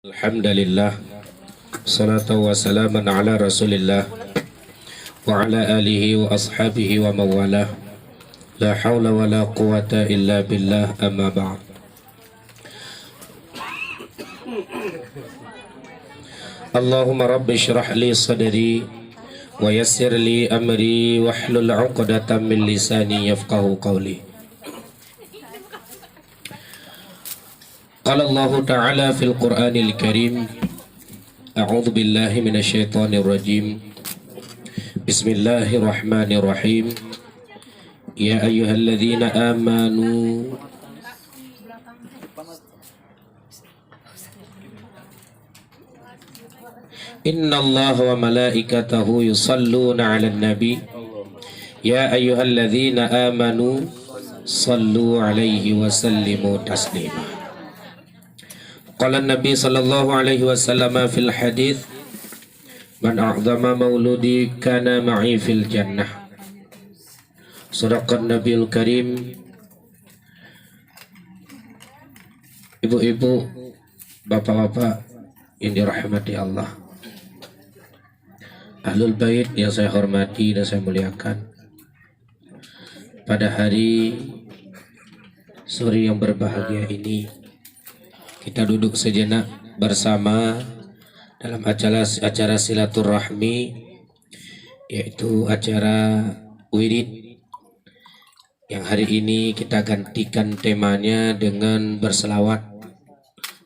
Alhamdulillah, salatu wa salaman ala rasulillah wa ala alihi wa ashabihi wa mawalah. La hawla wa la quwata illa billah, amma ba'd. Allahumma rabbi syrah li sadri wa yassir li amri wa hlul 'uqdatam min lisani yafqahu qawli. Qala Allah Ta'ala fil Qur'anil Karim, a'udzu billahi minasy syaithanir rajim. Bismillahirrahmanirrahim. Ya ayyuhalladzina amanu innallaha wa malaikatahu yusalluna 'alan nabi. Ya ayyuhalladzina amanu sallu 'alaihi wa sallimu taslima. Qala Nabi sallallahu alaihi wasallam fil hadis, man a'zama mauludi kana ma'i fil jannah. Sadaqan Nabiul Karim. Ibu-ibu, bapak-bapak yang dirahmati Allah, Ahlul Bait yang saya hormati dan saya muliakan, pada hari sore yang berbahagia ini kita duduk sejenak bersama dalam acara silaturahmi, yaitu acara wirid, yang hari ini kita gantikan temanya dengan berselawat.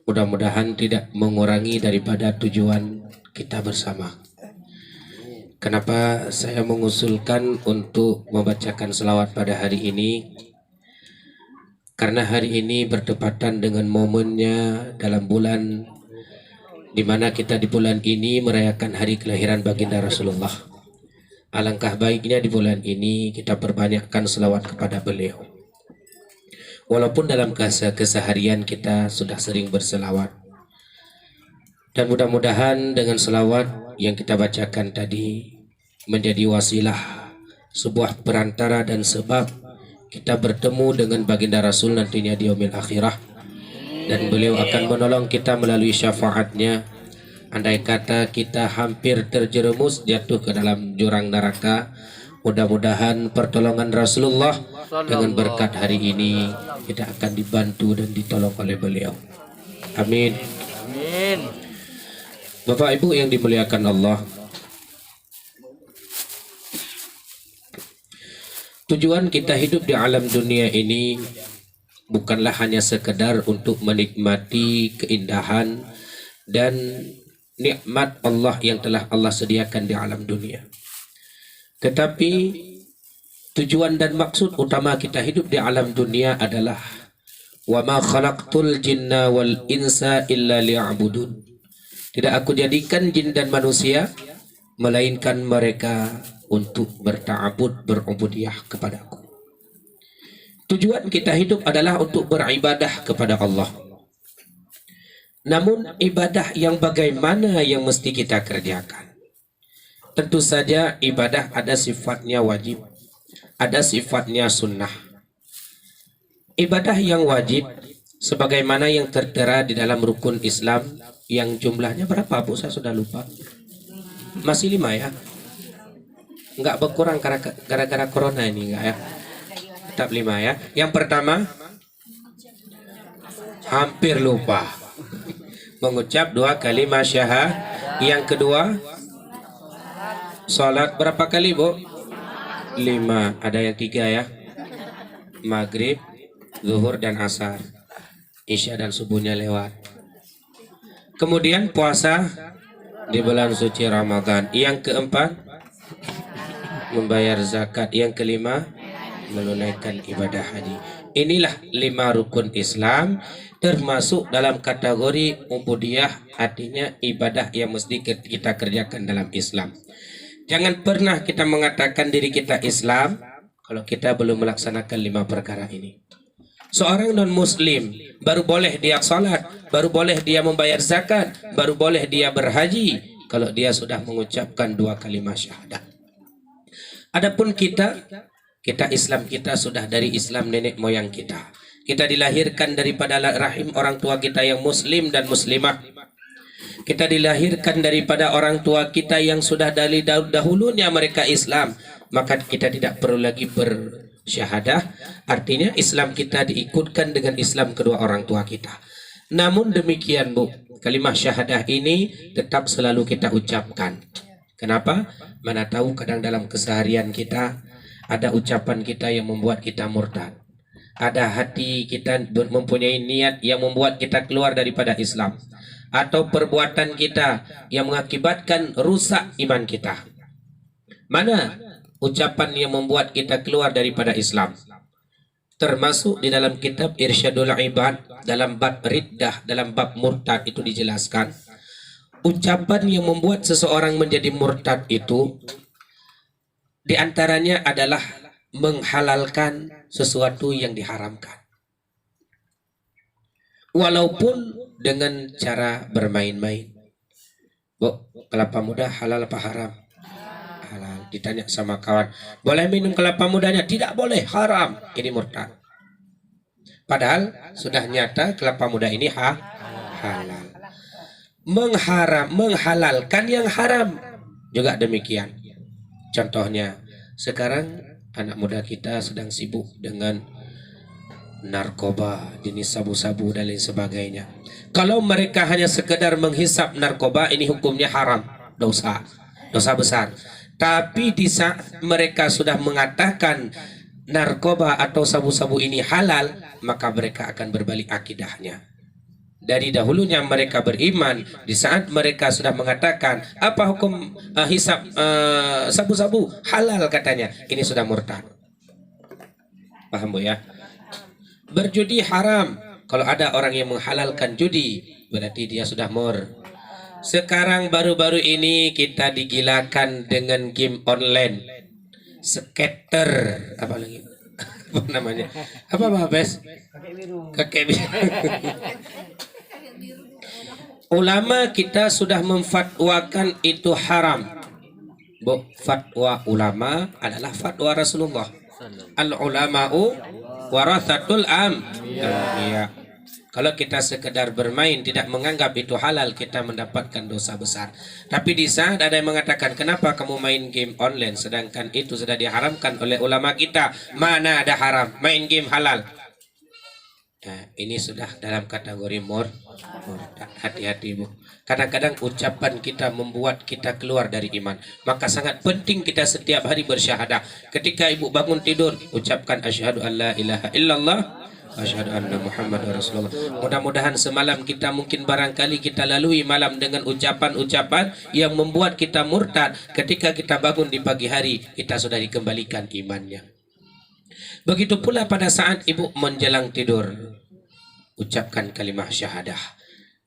Mudah-mudahan tidak mengurangi daripada tujuan kita bersama. Kenapa saya mengusulkan untuk membacakan selawat pada hari ini? Karena hari ini bertepatan dengan momennya dalam bulan di mana kita di bulan ini merayakan hari kelahiran baginda Rasulullah. Alangkah baiknya di bulan ini kita perbanyakkan selawat kepada beliau. Walaupun dalam keseharian kita sudah sering berselawat. Dan mudah-mudahan dengan selawat yang kita bacakan tadi menjadi wasilah, sebuah perantara dan sebab kita bertemu dengan baginda Rasul nantinya di yaumil akhirah, dan beliau akan menolong kita melalui syafaatnya. Andai kata kita hampir terjerumus jatuh ke dalam jurang neraka, mudah-mudahan pertolongan Rasulullah dengan berkat hari ini kita akan dibantu dan ditolong oleh beliau. Amin. Amin. Bapak Ibu yang dimuliakan Allah, tujuan kita hidup di alam dunia ini bukanlah hanya sekedar untuk menikmati keindahan dan nikmat Allah yang telah Allah sediakan di alam dunia. Tetapi tujuan dan maksud utama kita hidup di alam dunia adalah wa ma khalaqtul jinna wal insa illa liya'budun. Tidak aku jadikan jin dan manusia melainkan mereka untuk berta'abud, berubudiyah kepadaku. Tujuan kita hidup adalah untuk beribadah kepada Allah. Namun ibadah yang bagaimana yang mesti kita kerjakan? Tentu saja ibadah ada sifatnya wajib, ada sifatnya sunnah. Ibadah yang wajib sebagaimana yang tertera di dalam rukun Islam, yang jumlahnya berapa Bu? Saya sudah lupa. Masih 5 ya? Enggak berkurang gara-gara corona ini, enggak ya? Tetap 5 ya. Yang pertama, hampir lupa, mengucap 2 kalimat syahadat. Yang kedua, salat berapa kali Bu? 5. Ada yang 3 ya, maghrib, zuhur dan asar, isya dan subuhnya lewat. Kemudian puasa di bulan suci Ramadan. Yang keempat, membayar zakat. Yang kelima, menunaikan ibadah haji. Inilah 5 rukun Islam, termasuk dalam kategori ubudiyah, artinya ibadah yang mesti kita kerjakan dalam Islam. Jangan pernah kita mengatakan diri kita Islam kalau kita belum melaksanakan 5 perkara ini. Seorang non muslim baru boleh dia salat, baru boleh dia membayar zakat, baru boleh dia berhaji kalau dia sudah mengucapkan 2 kalimat syahadat. Adapun kita Islam kita sudah dari Islam nenek moyang kita. Kita dilahirkan daripada rahim orang tua kita yang muslim dan muslimah. Kita dilahirkan daripada orang tua kita yang sudah dari dahulunya mereka Islam, maka kita tidak perlu lagi bersyahadah. Artinya Islam kita diikutkan dengan Islam kedua orang tua kita. Namun demikian Bu, kalimah syahadah ini tetap selalu kita ucapkan. Kenapa? Mana tahu kadang dalam keseharian kita ada ucapan kita yang membuat kita murtad. Ada hati kita mempunyai niat yang membuat kita keluar daripada Islam. Atau perbuatan kita yang mengakibatkan rusak iman kita. Mana ucapan yang membuat kita keluar daripada Islam? Termasuk di dalam kitab Irsyadul Ibad, dalam bab riddah, dalam bab murtad itu dijelaskan. Ucapan yang membuat seseorang menjadi murtad itu diantaranya adalah menghalalkan sesuatu yang diharamkan. Walaupun dengan cara bermain-main. Bu, kelapa muda halal apa haram? Halal. Ditanya sama kawan, boleh minum kelapa mudanya? Tidak boleh, haram. Ini murtad. Padahal sudah nyata kelapa muda ini halal. Menghalalkan yang haram juga demikian. Contohnya, sekarang anak muda kita sedang sibuk dengan narkoba, jenis sabu-sabu dan lain sebagainya. Kalau mereka hanya sekedar menghisap narkoba, ini hukumnya haram, dosa besar. Tapi di saat mereka sudah mengatakan narkoba atau sabu-sabu ini halal, maka mereka akan berbalik akidahnya. Dari dahulunya mereka beriman, di saat mereka sudah mengatakan apa hukum hisap sabu-sabu halal katanya, ini sudah murtad. Paham Bu ya? Berjudi haram. Kalau ada orang yang menghalalkan judi, berarti dia sudah Sekarang baru-baru ini kita digilakan dengan game online, skater, apa lagi? Apa namanya? Apa Bes? Kakek biru. Ulama kita sudah memfatwakan itu haram. Bu, fatwa ulama adalah fatwa Rasulullah. Al ulama'u warathatul anbiya. Kalau kita sekedar bermain tidak menganggap itu halal, kita mendapatkan dosa besar. Tapi di saat ada yang mengatakan, kenapa kamu main game online sedangkan itu sudah diharamkan oleh ulama kita? Mana ada haram, main game halal. Nah, ini sudah dalam kategori murtad. Hati-hati Bu. Kadang-kadang ucapan kita membuat kita keluar dari iman. Maka sangat penting kita setiap hari bersyahadah. Ketika ibu bangun tidur, ucapkan asyhadu an la ilaha illallah, asyhadu anna Muhammadar Rasulullah. Mudah-mudahan semalam kita mungkin barangkali kita lalui malam dengan ucapan-ucapan yang membuat kita murtad. Ketika kita bangun di pagi hari, kita sudah dikembalikan imannya. Begitu pula pada saat ibu menjelang tidur, ucapkan kalimah syahadah.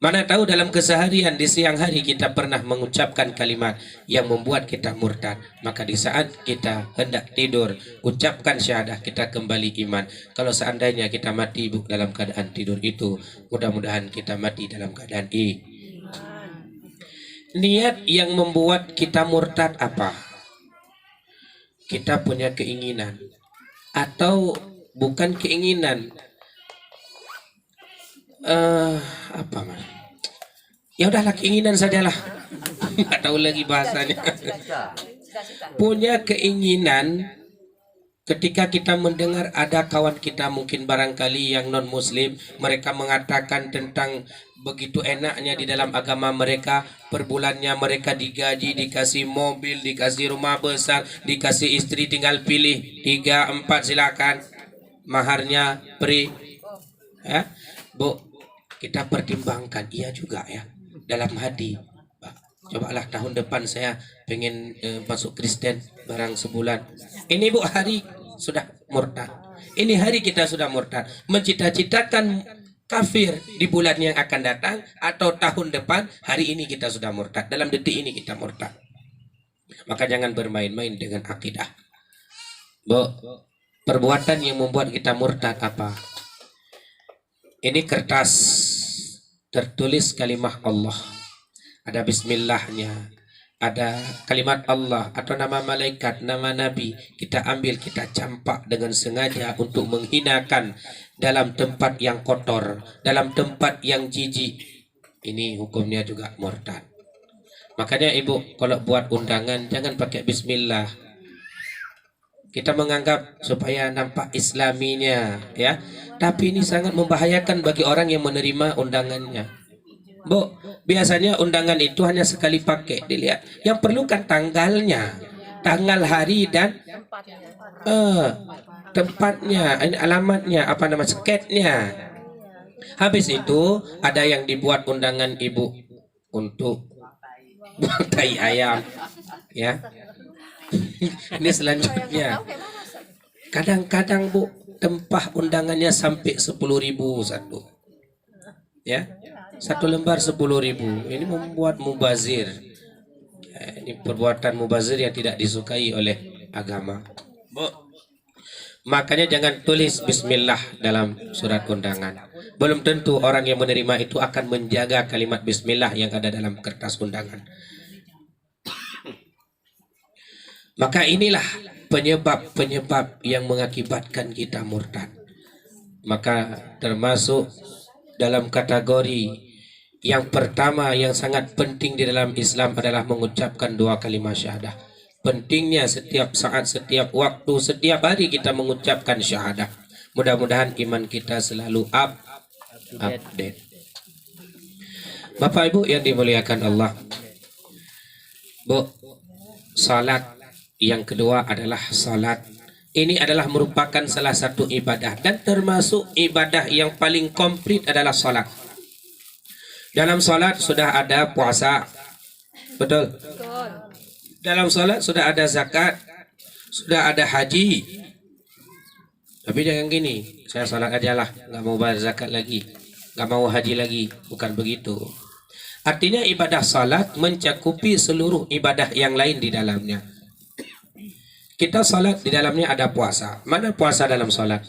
Mana tahu dalam keseharian di siang hari kita pernah mengucapkan kalimat yang membuat kita murtad. Maka di saat kita hendak tidur, ucapkan syahadah, kita kembali iman. Kalau seandainya kita mati dalam keadaan tidur itu, mudah-mudahan kita mati dalam keadaan Niat yang membuat kita murtad apa? Kita punya keinginan. Atau bukan keinginan. Apa mas? Ya udahlah, keinginan sajalah. Nggak tahu lagi bahasanya. Punya keinginan ketika kita mendengar ada kawan kita mungkin barangkali yang non muslim, mereka mengatakan tentang begitu enaknya di dalam agama mereka, per bulannya mereka digaji, dikasih mobil, dikasih rumah besar, dikasih istri tinggal pilih 3, 4 silakan, maharnya free. Ya, Bu, kita pertimbangkan, iya juga ya, dalam hati. Cobalah tahun depan saya pengen masuk Kristen barang sebulan. Ini Bu, hari sudah murtad. Ini hari kita sudah murtad. Mencita-citakan kafir di bulan yang akan datang atau tahun depan, hari ini kita sudah murtad. Dalam detik ini kita murtad. Maka jangan bermain-main dengan akidah. Bu, perbuatan yang membuat kita murtad apa? Ini kertas tertulis kalimah Allah, ada bismillahnya, ada kalimat Allah atau nama malaikat, nama nabi. Kita ambil, kita campak dengan sengaja untuk menghinakan dalam tempat yang kotor, dalam tempat yang jijik. ini hukumnya juga murtad. Makanya ibu kalau buat undangan jangan pakai bismillah. Kita menganggap supaya nampak islaminya, ya. Tapi ini sangat membahayakan bagi orang yang menerima undangannya. Bu, biasanya undangan itu hanya sekali pakai, dilihat. Yang perlu kan tanggalnya, tanggal hari dan tempatnya, ini alamatnya, apa nama sketnya. Habis itu ada yang dibuat undangan ibu untuk tai ayam, ya. Ini selanjutnya. Kadang-kadang Bu, tempah undangannya sampai 10.000 satu. Ya. Satu lembar 10.000. Ini membuat mubazir. Ya, ini perbuatan mubazir yang tidak disukai oleh agama. Bu, makanya jangan tulis bismillah dalam surat undangan. Belum tentu orang yang menerima itu akan menjaga kalimat bismillah yang ada dalam kertas undangan. Maka inilah penyebab-penyebab yang mengakibatkan kita murtad. Maka termasuk dalam kategori yang pertama yang sangat penting di dalam Islam adalah mengucapkan dua kalimat syahadah. Pentingnya setiap saat, setiap waktu, setiap hari kita mengucapkan syahadah. Mudah-mudahan iman kita selalu update. Bapak Ibu yang dimuliakan Allah. Bu, salat yang kedua adalah salat. Ini adalah merupakan salah satu ibadah dan termasuk ibadah yang paling komplit adalah salat. Dalam salat sudah ada puasa. Betul? Dalam salat sudah ada zakat, sudah ada haji. Tapi jangan gini, saya salat aja lah, nggak mau bayar zakat lagi, nggak mau haji lagi. Bukan begitu. Artinya ibadah salat mencakupi seluruh ibadah yang lain di dalamnya. Kita salat di dalamnya ada puasa. Mana puasa dalam salat?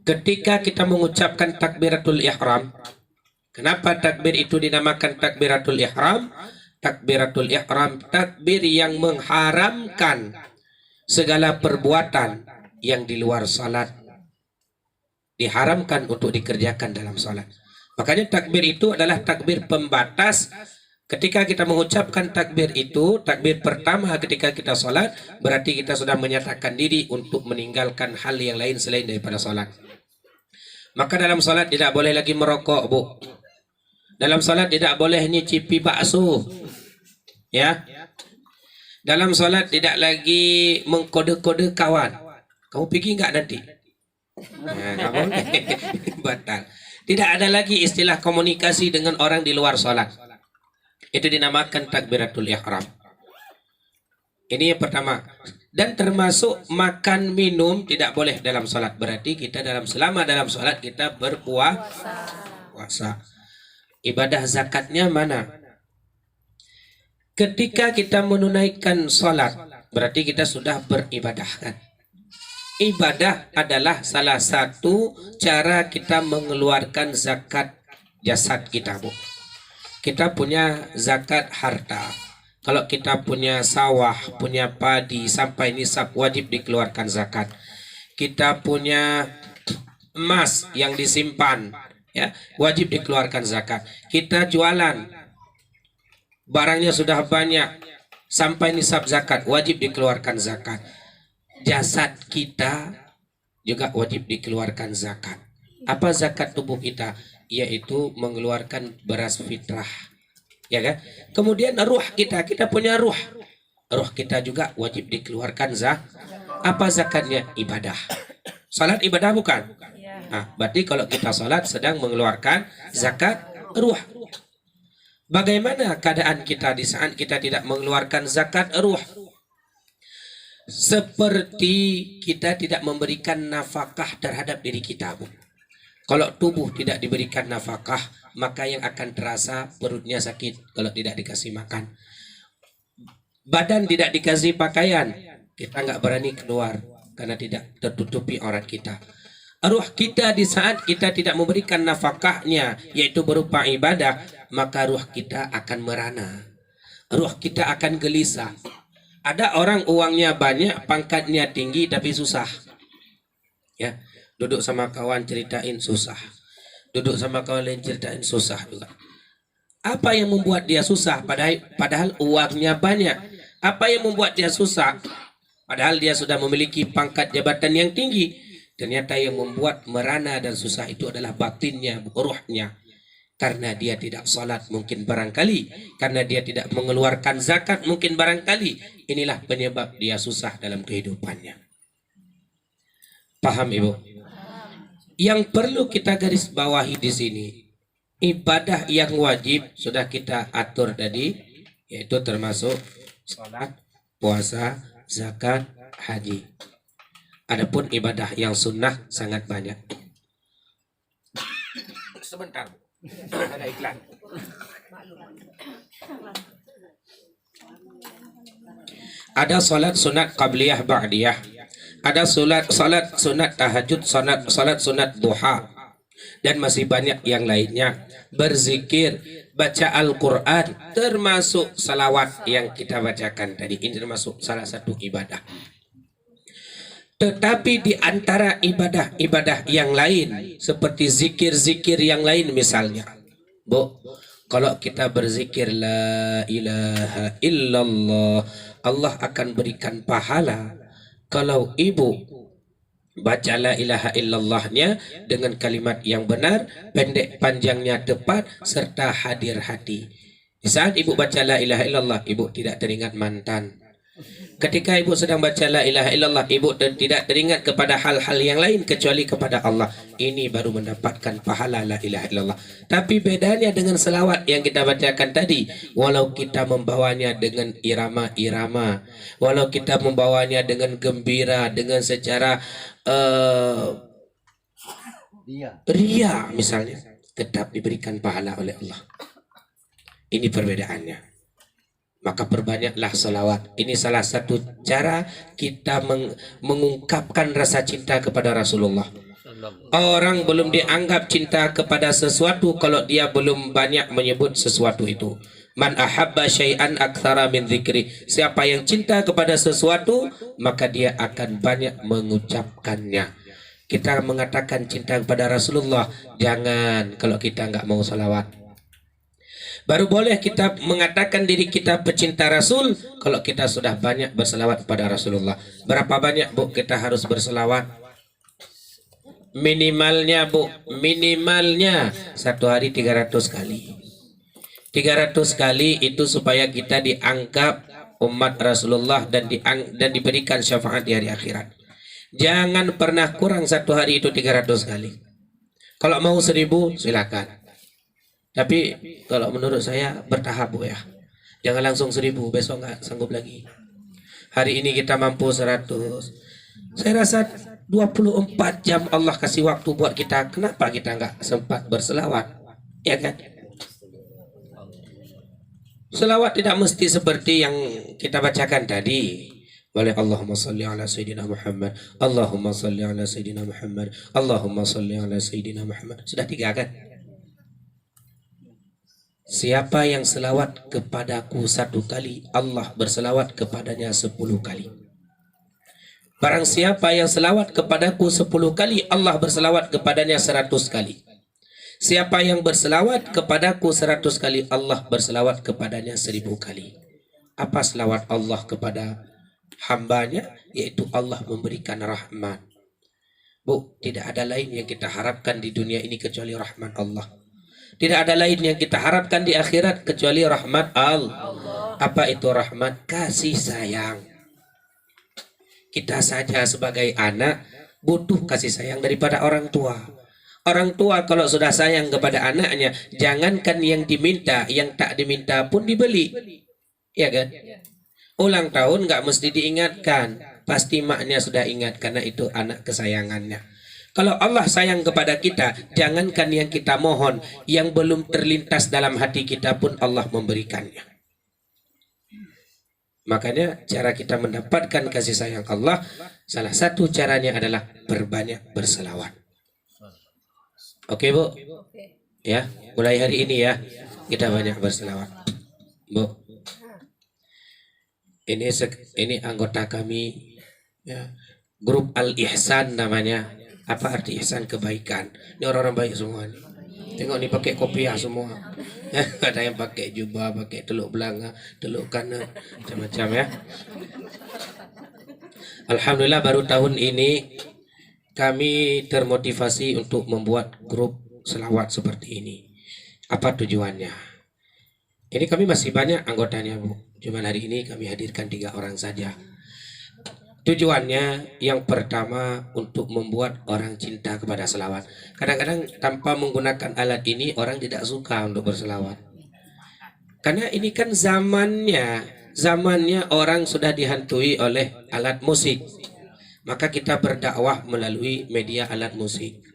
Ketika kita mengucapkan takbiratul ihram. Kenapa takbir itu dinamakan takbiratul ihram? Takbiratul ihram, takbir yang mengharamkan segala perbuatan yang di luar salat. Diharamkan untuk dikerjakan dalam salat. Makanya takbir itu adalah takbir pembatas. Ketika kita mengucapkan takbir itu, takbir pertama ketika kita sholat, berarti kita sudah menyatakan diri untuk meninggalkan hal yang lain selain daripada sholat. Maka dalam sholat tidak boleh lagi merokok, Bu. Dalam sholat tidak boleh nyicipi bakso. Ya. Dalam sholat tidak lagi mengkode-kode kawan. Kamu pergi nggak nanti? Nah, nggak boleh. Batal. Tidak ada lagi istilah komunikasi dengan orang di luar sholat. Itu dinamakan takbiratul ihram. Ini yang pertama. Dan termasuk makan minum tidak boleh dalam salat. Berarti kita selama dalam salat kita berpuasa. Ibadah zakatnya mana? Ketika kita menunaikan salat, berarti kita sudah beribadah kan? Ibadah adalah salah satu cara kita mengeluarkan zakat jasad kita, Bu. Kita punya zakat harta. Kalau kita punya sawah, punya padi sampai nisab wajib dikeluarkan zakat. Kita punya emas yang disimpan, ya, wajib dikeluarkan zakat. Kita jualan, barangnya sudah banyak sampai nisab zakat, wajib dikeluarkan zakat. Jasad kita juga wajib dikeluarkan zakat. Apa zakat tubuh kita? Yaitu mengeluarkan beras fitrah, ya kan? Kemudian ruh kita punya ruh kita juga wajib dikeluarkan zakat. Apa zakatnya? Ibadah. Salat ibadah bukan? Nah, berarti kalau kita salat sedang mengeluarkan zakat ruh. Bagaimana keadaan kita di saat kita tidak mengeluarkan zakat ruh? Seperti kita tidak memberikan nafkah terhadap diri kita, Bu. Kalau tubuh tidak diberikan nafkah, maka yang akan terasa perutnya sakit kalau tidak dikasih makan. Badan tidak dikasih pakaian, kita nggak berani keluar karena tidak tertutupi aurat kita. Ruh kita di saat kita tidak memberikan nafkahnya, yaitu berupa ibadah, maka ruh kita akan merana. Ruh kita akan gelisah. Ada orang uangnya banyak, pangkatnya tinggi tapi susah. Ya. Duduk sama kawan ceritain susah. Duduk sama kawan lain ceritain susah juga. Apa yang membuat dia susah? Padahal uangnya banyak. Apa yang membuat dia susah? Padahal dia sudah memiliki pangkat jabatan yang tinggi. Ternyata yang membuat merana dan susah itu adalah batinnya, ruhnya. Karena dia tidak salat mungkin barangkali. Karena dia tidak mengeluarkan zakat mungkin barangkali. Inilah penyebab dia susah dalam kehidupannya. Paham Ibu? Yang perlu kita garis bawahi di sini, ibadah yang wajib sudah kita atur tadi, yaitu termasuk salat, puasa, zakat, haji. Adapun ibadah yang sunnah sangat banyak. Sebentar, ada iklan. Ada salat sunat qabliyah ba'diyah. Ada salat sunat tahajud, salat sunat duha. Dan masih banyak yang lainnya. Berzikir, baca Al-Quran, termasuk salawat yang kita bacakan tadi. Ini termasuk salah satu ibadah. Tetapi di antara ibadah-ibadah yang lain, seperti zikir-zikir yang lain misalnya, Bu, kalau kita berzikir la ilaha illallah, Allah akan berikan pahala. Kalau ibu baca la ilaha illallahnya dengan kalimat yang benar, pendek panjangnya tepat, serta hadir hati. Di saat ibu baca la ilaha illallah, ibu tidak teringat mantan. Ketika ibu sedang baca la ilaha illallah, ibu tidak teringat kepada hal-hal yang lain kecuali kepada Allah. Ini baru mendapatkan pahala la ilaha illallah. Tapi bedanya dengan selawat yang kita bacakan tadi, walau kita membawanya dengan irama-irama, walau kita membawanya dengan gembira, dengan secara ria misalnya, tetap diberikan pahala oleh Allah. Ini perbedaannya. Maka perbanyaklah salawat. Ini salah satu cara kita mengungkapkan rasa cinta kepada Rasulullah. Orang belum dianggap cinta kepada sesuatu kalau dia belum banyak menyebut sesuatu itu. Man ahabba syai'an aktsara min dzikri. Siapa yang cinta kepada sesuatu, maka dia akan banyak mengucapkannya. Kita mengatakan cinta kepada Rasulullah, jangan kalau kita nggak mau salawat. Baru boleh kita mengatakan diri kita pecinta Rasul kalau kita sudah banyak berselawat kepada Rasulullah. Berapa banyak Bu kita harus berselawat? Minimalnya Bu, minimalnya satu hari 300 kali. 300 kali itu supaya kita dianggap umat Rasulullah dan diberikan syafaat di hari akhirat. Jangan pernah kurang satu hari itu 300 kali. Kalau mau 1000 silakan. Tapi kalau menurut saya bertahap Bu ya. Jangan langsung 1000, besok nggak sanggup lagi. Hari ini kita mampu 100. Saya rasa 24 jam Allah kasih waktu buat kita. Kenapa kita nggak sempat berselawat? Ya kan? Selawat tidak mesti seperti yang kita bacakan tadi. Boleh Allahumma salli ala Sayyidina Muhammad, Allahumma salli ala Sayyidina Muhammad, Allahumma salli ala Sayyidina Muhammad. Sudah 3 kan? Siapa yang selawat kepadaku 1 kali, Allah berselawat kepadanya 10 kali. Barang siapa yang selawat kepadaku 10 kali, Allah berselawat kepadanya 100 kali. Siapa yang berselawat kepadaku 100 kali, Allah berselawat kepadanya 1000 kali. Apa selawat Allah kepada hambanya? Yaitu Allah memberikan rahmat. Bu, tidak ada lain yang kita harapkan di dunia ini kecuali rahmat Allah. Tidak ada lain yang kita harapkan di akhirat kecuali rahmat Allah. Apa itu rahmat? Kasih sayang. Kita saja sebagai anak butuh kasih sayang daripada orang tua. Orang tua kalau sudah sayang kepada anaknya, jangankan yang diminta, yang tak diminta pun dibeli. Ya kan? Ulang tahun nggak mesti diingatkan. Pasti maknya sudah ingat karena itu anak kesayangannya. Kalau Allah sayang kepada kita, jangankan yang kita mohon, yang belum terlintas dalam hati kita pun Allah memberikannya. Makanya cara kita mendapatkan kasih sayang Allah, salah satu caranya adalah berbanyak berselawat. Oke Bu? Ya, mulai hari ini ya, kita banyak berselawat. Bu, ini anggota kami, ya, grup Al-Ihsan namanya. Apa arti ihsan? Kebaikan. Ini orang-orang baik semua nih. Tengok nih pakai kopiah semua. Ada yang pakai jubah, pakai teluk belanga, teluk kanan, macam-macam ya. Alhamdulillah baru tahun ini kami termotivasi untuk membuat grup selawat seperti ini. Apa tujuannya? Ini kami masih banyak anggotanya, Bu. Cuman hari ini kami hadirkan 3 orang saja. Tujuannya yang pertama untuk membuat orang cinta kepada selawat. Kadang-kadang tanpa menggunakan alat ini orang tidak suka untuk berselawat. Karena ini kan zamannya orang sudah dihantui oleh alat musik. Maka kita berdakwah melalui media alat musik.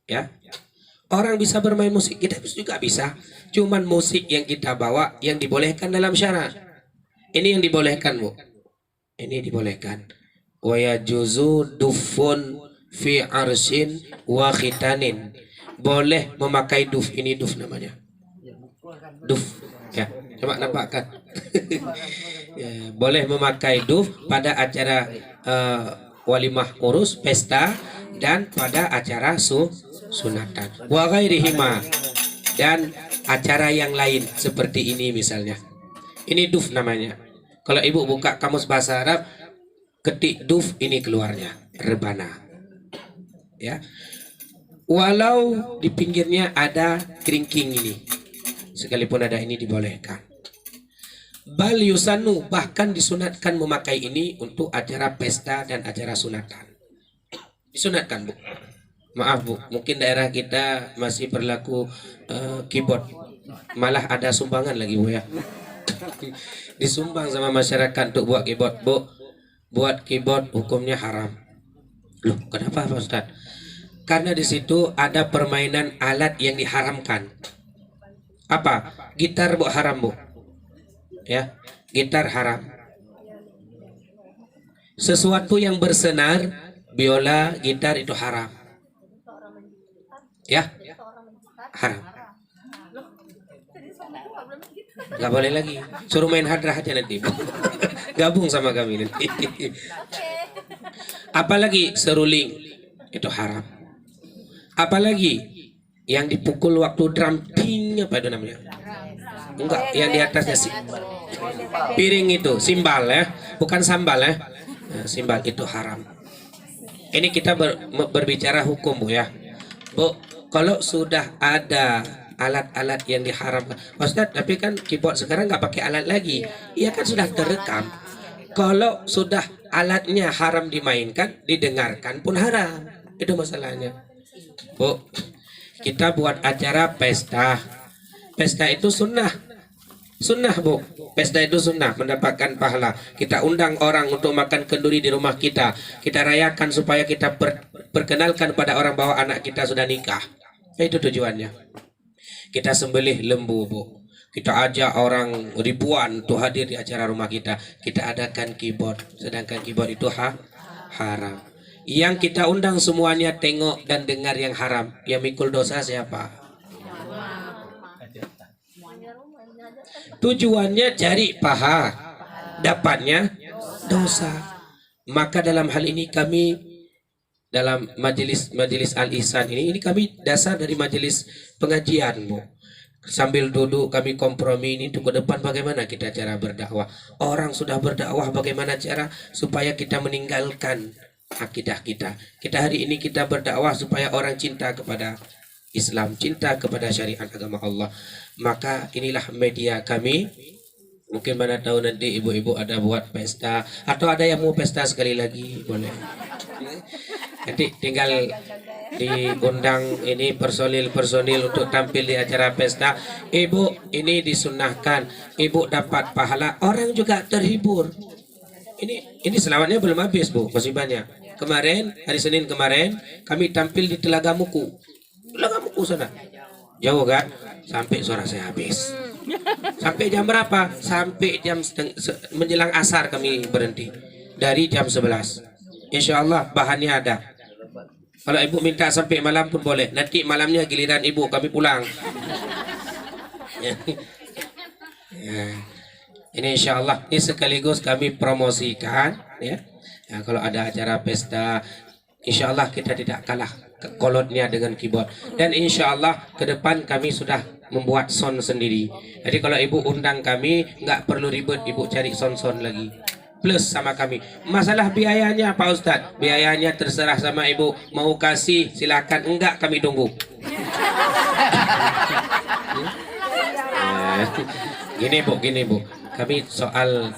Ya. Orang bisa bermain musik, kita juga bisa. Cuman musik yang kita bawa yang dibolehkan dalam syara. Ini yang dibolehkan, Bu. Ini dibolehkan. Wa yajuzu dufun fi arsin wa khitanin. Boleh memakai duf, ini duf namanya. Duf. Ya, coba nampakkan. Ya, boleh memakai duf pada acara walimah urus, pesta, dan pada acara sunatan. Wa ghairihima, dan acara yang lain seperti ini misalnya. Ini duf namanya. Kalau ibu buka kamus bahasa Arab, ketik duf, ini keluarnya rebana. Ya. Walau di pinggirnya ada keringking ini, sekalipun ada ini dibolehkan. Bal yusanu, bahkan disunatkan memakai ini untuk acara pesta dan acara sunatan. Disunatkan, Bu. Maaf, Bu, mungkin daerah kita masih berlaku keyboard. Malah ada sumbangan lagi, Bu, ya. Disumbang sama masyarakat untuk buat keyboard, Bu. Buat keyboard hukumnya haram. Loh, kenapa, Pak Ustaz? Karena di situ ada permainan alat yang diharamkan. Apa? Gitar, Bu, haram, Bu. Ya, gitar haram. Sesuatu yang bersenar, biola, gitar itu haram. Ya, haram. Gak boleh lagi. Suruh main hadrah aja nanti. Gabung sama kami nanti. Apalagi seruling, itu haram. Apalagi yang dipukul waktu drum ting, apa itu namanya? Enggak, yang di atasnya sih. Piring itu, simbal ya, bukan sambal ya. Nah, simbal itu haram. Ini kita berbicara hukum, Bu, ya. Bu, kalau sudah ada alat-alat yang diharamkan, Ustaz, tapi kan keyboard sekarang nggak pakai alat lagi. Iya kan sudah terekam. Kalau sudah alatnya haram dimainkan, didengarkan pun haram. Itu masalahnya. Bu, kita buat acara pesta. Pesta itu sunnah. Sunnah, Bu. Pesta itu sunnah, mendapatkan pahala. Kita undang orang untuk makan kenduri di rumah kita. Kita rayakan supaya kita perkenalkan pada orang bahwa anak kita sudah nikah. Itu tujuannya. Kita sembelih lembu, Bu. Kita ajak orang ribuan untuk hadir di acara rumah kita. Kita adakan keyboard. Sedangkan keyboard itu haram. Yang kita undang semuanya tengok dan dengar yang haram. Yang mikul dosa siapa? Tujuannya cari paha, dapatnya dosa. Maka dalam hal ini kami dalam majelis Al-Ihsan ini kami dasar dari majelis pengajian, Bu. Sambil duduk kami kompromi ini untuk ke depan bagaimana kita cara berdakwah. Orang sudah berdakwah, bagaimana cara supaya kita meninggalkan akidah kita. Kita hari ini kita berdakwah supaya orang cinta kepada Islam, cinta kepada syariat agama Allah. Maka inilah media kami. Mungkin mana tahu nanti ibu-ibu ada buat pesta, atau ada yang mau pesta sekali lagi, boleh. Nanti tinggal diundang ini personil untuk tampil di acara pesta. Ibu, ini disunahkan, ibu dapat pahala, orang juga terhibur. Ini selawatnya belum habis, Bu, masih banyak. Kemarin, hari Senin kemarin, kami tampil di Telaga Muku. Telaga Muku sana. Jauh kan? Sampai suara saya habis. Sampai jam berapa? Sampai jam menjelang asar kami berhenti. Dari jam 11. Insya Allah bahannya ada. Kalau ibu minta sampai malam pun boleh. Nanti malamnya giliran ibu, kami pulang. Ya. Ini insya Allah. Ini sekaligus kami promosikan. Ya. Ya, kalau ada acara pesta, insya Allah kita tidak kalah kolotnya dengan keyboard. Dan insya Allah ke depan kami sudah membuat sound sendiri. Jadi kalau ibu undang kami, nggak perlu ribet ibu cari sound-sound lagi. Plus sama kami. Masalah biayanya Pak Ustadz, biayanya terserah sama ibu. Mau kasih silakan, enggak kami tunggu. Gini bu, kami soal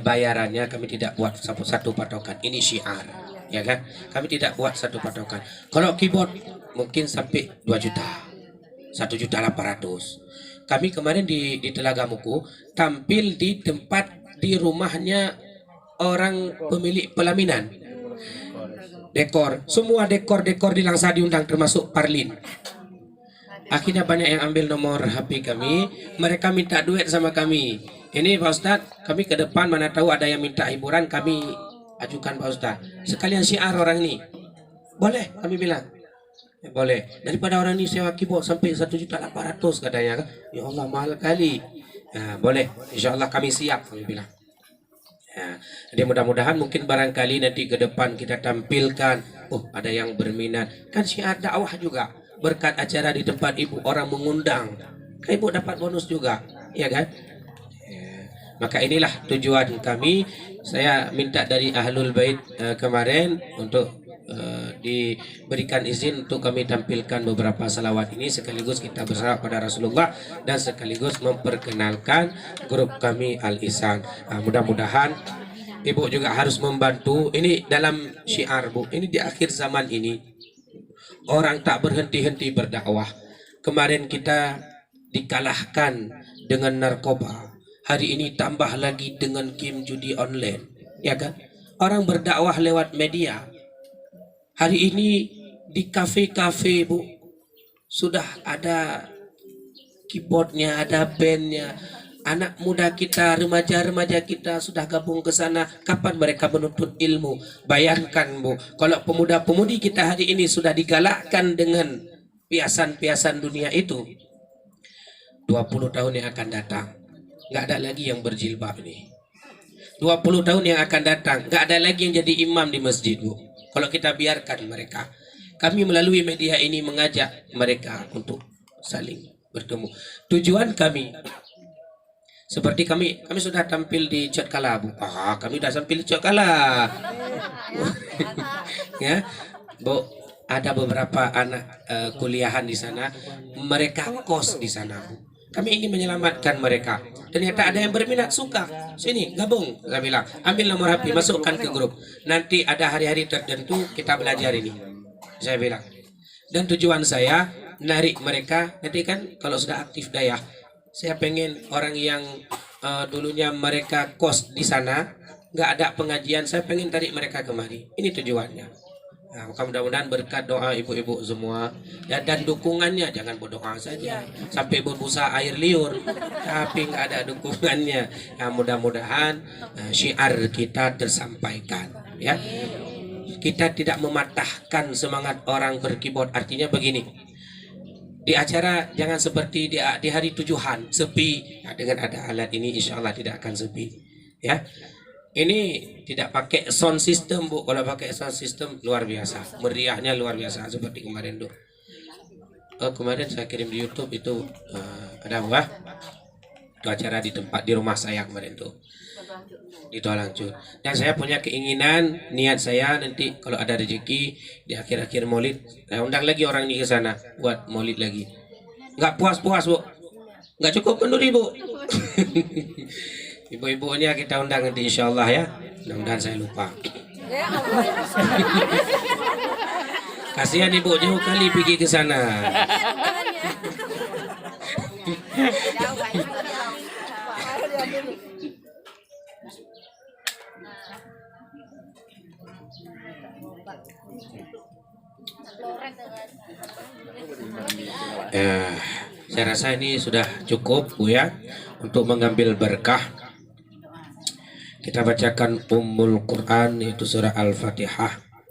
bayarannya kami tidak buat satu patokan. Ini syiar, ya kan? Kami tidak buat satu patokan. Kalau keyboard mungkin sampai 2 juta, 1.800.000. Kami kemarin di Telaga Muku tampil di tempat di rumahnya orang pemilik pelaminan. Dekor, semua dekor di Langsa diundang termasuk Parlin. Akhirnya banyak yang ambil nomor HP kami, mereka minta duit sama kami. Ini Pak Ustadz, kami ke depan mana tahu ada yang minta hiburan, kami ajukan Pak Ustadz. Sekalian syiar orang ini. Boleh, kami bilang. Ya, boleh. Daripada orang ini sewa keyboard sampai 1.800.000 katanya. Ya Allah, mahal kali. Nah, boleh. Insya Allah kami siap, kami bilang. Ya, jadi mudah-mudahan mungkin barangkali nanti ke depan kita tampilkan. Oh, ada yang berminat. Kan syiar dakwah juga. Berkat acara di tempat ibu orang mengundang, ibu dapat bonus juga, ya kan? Ya. Maka inilah tujuan kami. Saya minta dari Ahlul Bait kemarin untuk diberikan izin untuk kami tampilkan beberapa salawat ini, sekaligus kita bersalawat pada Rasulullah dan sekaligus memperkenalkan grup kami Al Ihsan. Mudah-mudahan ibu juga harus membantu. Ini dalam syiar bu, ini di akhir zaman ini orang tak berhenti-henti berdakwah. Kemarin kita dikalahkan dengan narkoba. Hari ini tambah lagi dengan game judi online. Ya kan? Orang berdakwah lewat media. Hari ini di kafe-kafe bu, sudah ada keyboardnya, ada bandnya. Anak muda kita, remaja-remaja kita sudah gabung ke sana. Kapan mereka menuntut ilmu? Bayangkan bu, kalau pemuda-pemudi kita hari ini sudah digalakkan dengan piasan-piasan dunia itu, 20 tahun yang akan datang nggak ada lagi yang berjilbab ini. 20 tahun yang akan datang nggak ada lagi yang jadi imam di masjid bu. Kalau kita biarkan mereka, kami melalui media ini mengajak mereka untuk saling bertemu. Tujuan kami, seperti kami sudah tampil di Codkala bu. Kami sudah tampil di Codkala. Ya, bu, ada beberapa anak kuliahan di sana, mereka kos di sana bu. Kami ingin menyelamatkan mereka. Ternyata ada yang berminat, suka. Sini gabung, saya bilang. Ambil nomor HP, masukkan ke grup. Nanti ada hari-hari tertentu kita belajar ini, saya bilang. Dan tujuan saya narik mereka. Nanti kan kalau sudah aktif daya, saya pengen orang yang dulunya mereka kos di sana, nggak ada pengajian, saya pengen tarik mereka kemari. Ini tujuannya. Nah, maka mudah-mudahan berkat doa ibu-ibu semua ya, dan dukungannya, jangan berdoa saja sampai berbusa air liur tapi nggak ada dukungannya. Ya, mudah-mudahan syiar kita tersampaikan ya. Kita tidak mematahkan semangat orang berkeyboard. Artinya begini, di acara jangan seperti di hari tujuan sepi. Nah, dengan ada alat ini insya Allah tidak akan sepi ya. Ini tidak pakai sound system bu. Kalau pakai sound system luar biasa, meriahnya luar biasa seperti kemarin tuh. Kemarin saya kirim di YouTube itu ada apa? Itu acara di tempat di rumah saya kemarin tuh di Toalangcut. Dan saya punya keinginan, niat saya nanti kalau ada rezeki di akhir-akhir Maulid, saya undang lagi orang ini ke sana buat Maulid lagi. Nggak puas-puas bu, nggak cukup kenduri bu. Ibu-ibunya kita undang nanti insya Allah ya. Mudah-mudahan saya lupa. Kasihan ibu jauh kali pergi ke sana. Saya rasa ini sudah cukup bu ya untuk mengambil berkah. Kita bacakan Ummul Quran, yaitu surah Al-Fatihah.